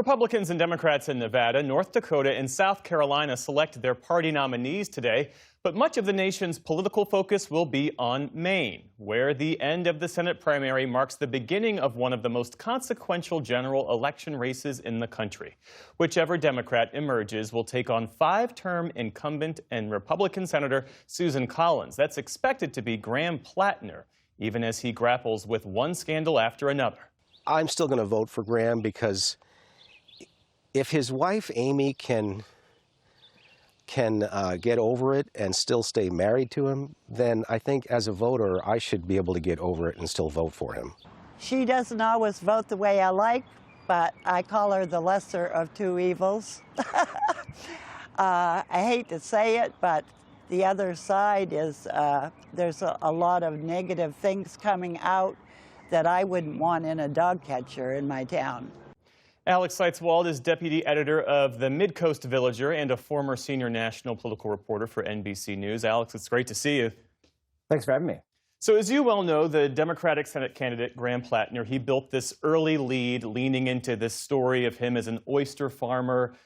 Republicans and Democrats in Nevada, North Dakota, and South Carolina select their party nominees today, but much of the nation's political focus will be on Maine, where the end of the Senate primary marks the beginning of one of the most consequential general election races in the country. Whichever Democrat emerges will take on five-term incumbent and Republican Senator Susan Collins. That's expected to be Graham Platner, even as he grapples with one scandal after another. I'm still going to vote for Graham because if his wife, Amy, can get over it and still stay married to him, then I think as a voter, I should be able to get over it and still vote for him. She doesn't always vote the way I like, but I call her the lesser of two evils. I hate to say it, but the other side is there's a lot of negative things coming out that I wouldn't want in a dog catcher in my town. Alex Seitz-Wald is deputy editor of the Mid-Coast Villager and a former senior national political reporter for NBC News. Alex, it's great to see you. Thanks for having me. So as you well know, the Democratic Senate candidate, Graham Platner, he built this early lead leaning into this story of him as an oyster farmer,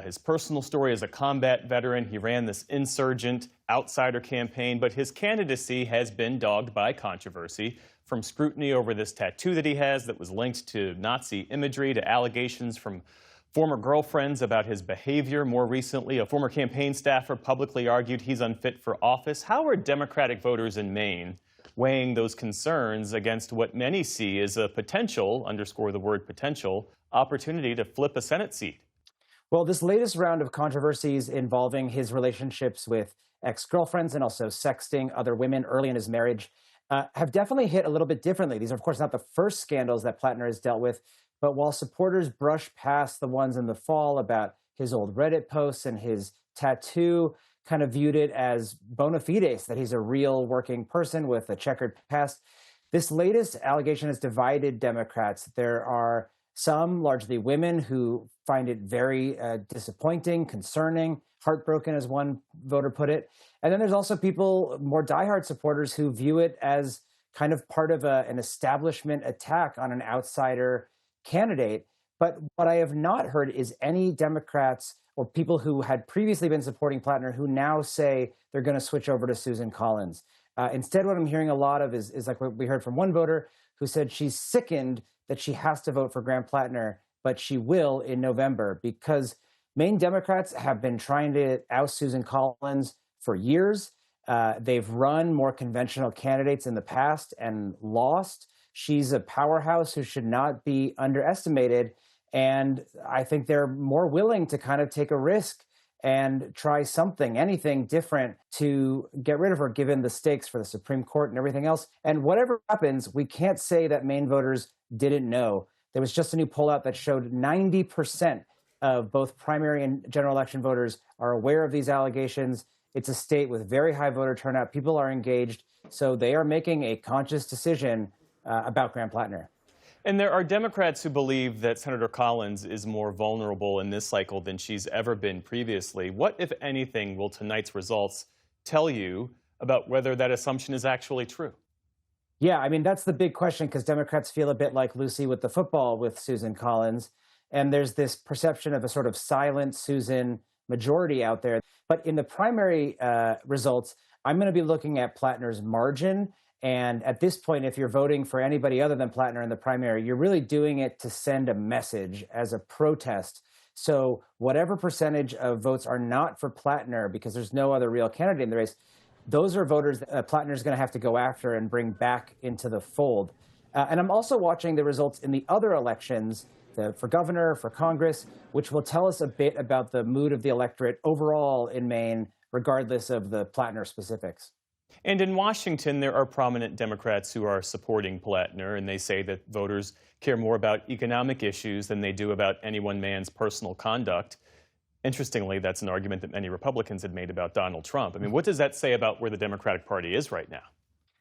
his personal story as a combat veteran. He ran this insurgent outsider campaign, but his candidacy has been dogged by controversy, from scrutiny over this tattoo that he has that was linked to Nazi imagery, to allegations from former girlfriends about his behavior. More recently, a former campaign staffer publicly argued he's unfit for office. How are Democratic voters in Maine weighing those concerns against what many see as a potential, underscore the word potential, opportunity to flip a Senate seat? Well, this latest round of controversies involving his relationships with ex-girlfriends and also sexting other women early in his marriage have definitely hit a little bit differently. These are, of course, not the first scandals that Platner has dealt with, but while supporters brush past the ones in the fall about his old Reddit posts and his tattoo, kind of viewed it as bona fides, that he's a real working person with a checkered past, this latest allegation has divided Democrats. There are some, largely women, who find it very disappointing, concerning, heartbroken, as one voter put it. And then there's also people, more diehard supporters, who view it as kind of part of an establishment attack on an outsider candidate. But what I have not heard is any Democrats or people who had previously been supporting Platner who now say they're going to switch over to Susan Collins. Instead, what I'm hearing a lot of is like what we heard from one voter who said she's sickened that she has to vote for Graham Platner, but she will in November, because Maine Democrats have been trying to oust Susan Collins for years. They've run more conventional candidates in the past and lost. She's a powerhouse who should not be underestimated. And I think they're more willing to kind of take a risk and try something, anything different to get rid of her, given the stakes for the Supreme Court and everything else. And whatever happens, we can't say that Maine voters didn't know. There was just a new poll out that showed 90% of both primary and general election voters are aware of these allegations. It's a state with very high voter turnout. People are engaged. So they are making a conscious decision about Graham Platner. And there are Democrats who believe that Senator Collins is more vulnerable in this cycle than she's ever been previously. What, if anything, will tonight's results tell you about whether that assumption is actually true? Yeah, I mean, that's the big question, because Democrats feel a bit like Lucy with the football with Susan Collins. And there's this perception of a sort of silent Susan majority out there. But in the primary results, I'm going to be looking at Platner's margin. And at this point, if you're voting for anybody other than Platner in the primary, you're really doing it to send a message as a protest. So whatever percentage of votes are not for Platner, because there's no other real candidate in the race, those are voters that Platner is going to have to go after and bring back into the fold. And I'm also watching the results in the other elections, for governor, for Congress, which will tell us a bit about the mood of the electorate overall in Maine, regardless of the Platner specifics. And in Washington, there are prominent Democrats who are supporting Platner, and they say that voters care more about economic issues than they do about any one man's personal conduct. Interestingly, that's an argument that many Republicans had made about Donald Trump. I mean, what does that say about where the Democratic Party is right now?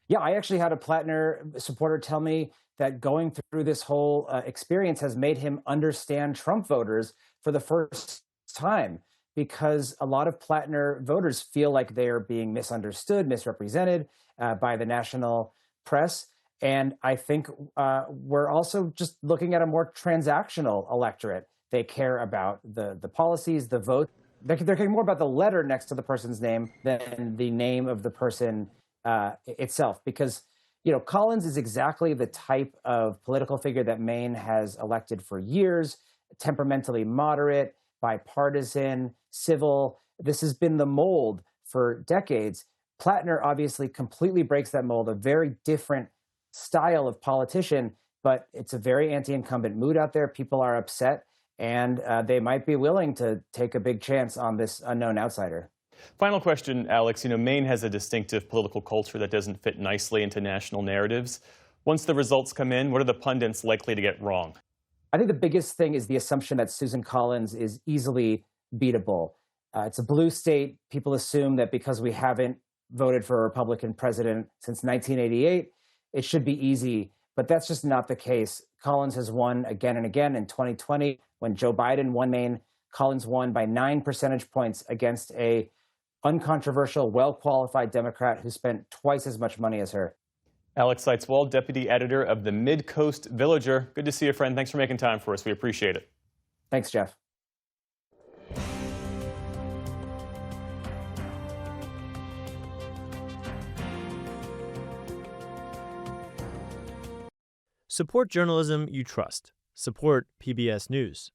Yeah, I actually had a Platner supporter tell me that going through this whole experience has made him understand Trump voters for the first time, because a lot of Platner voters feel like they are being misunderstood, misrepresented by the national press. And I think we're also just looking at a more transactional electorate. They care about the policies, the vote. They're caring more about the letter next to the person's name than the name of the person itself. Because, Collins is exactly the type of political figure that Maine has elected for years, temperamentally moderate, bipartisan, civil. This has been the mold for decades. Platner obviously completely breaks that mold, a very different style of politician, but it's a very anti-incumbent mood out there. People are upset, and they might be willing to take a big chance on this unknown outsider. Final question, Alex. Maine has a distinctive political culture that doesn't fit nicely into national narratives. Once the results come in, what are the pundits likely to get wrong? I think the biggest thing is the assumption that Susan Collins is easily beatable. It's a blue state. People assume that because we haven't voted for a Republican president since 1988, it should be easy. But that's just not the case. Collins has won again and again. In 2020, when Joe Biden won Maine, Collins won by 9 percentage points against a uncontroversial, well-qualified Democrat who spent twice as much money as her. Alex Seitz-Wald, deputy editor of the Mid-Coast Villager. Good to see you, friend. Thanks for making time for us. We appreciate it. Thanks, Geoff. Support journalism you trust. Support PBS News.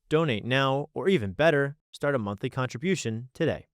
Donate now, or even better, start a monthly contribution today.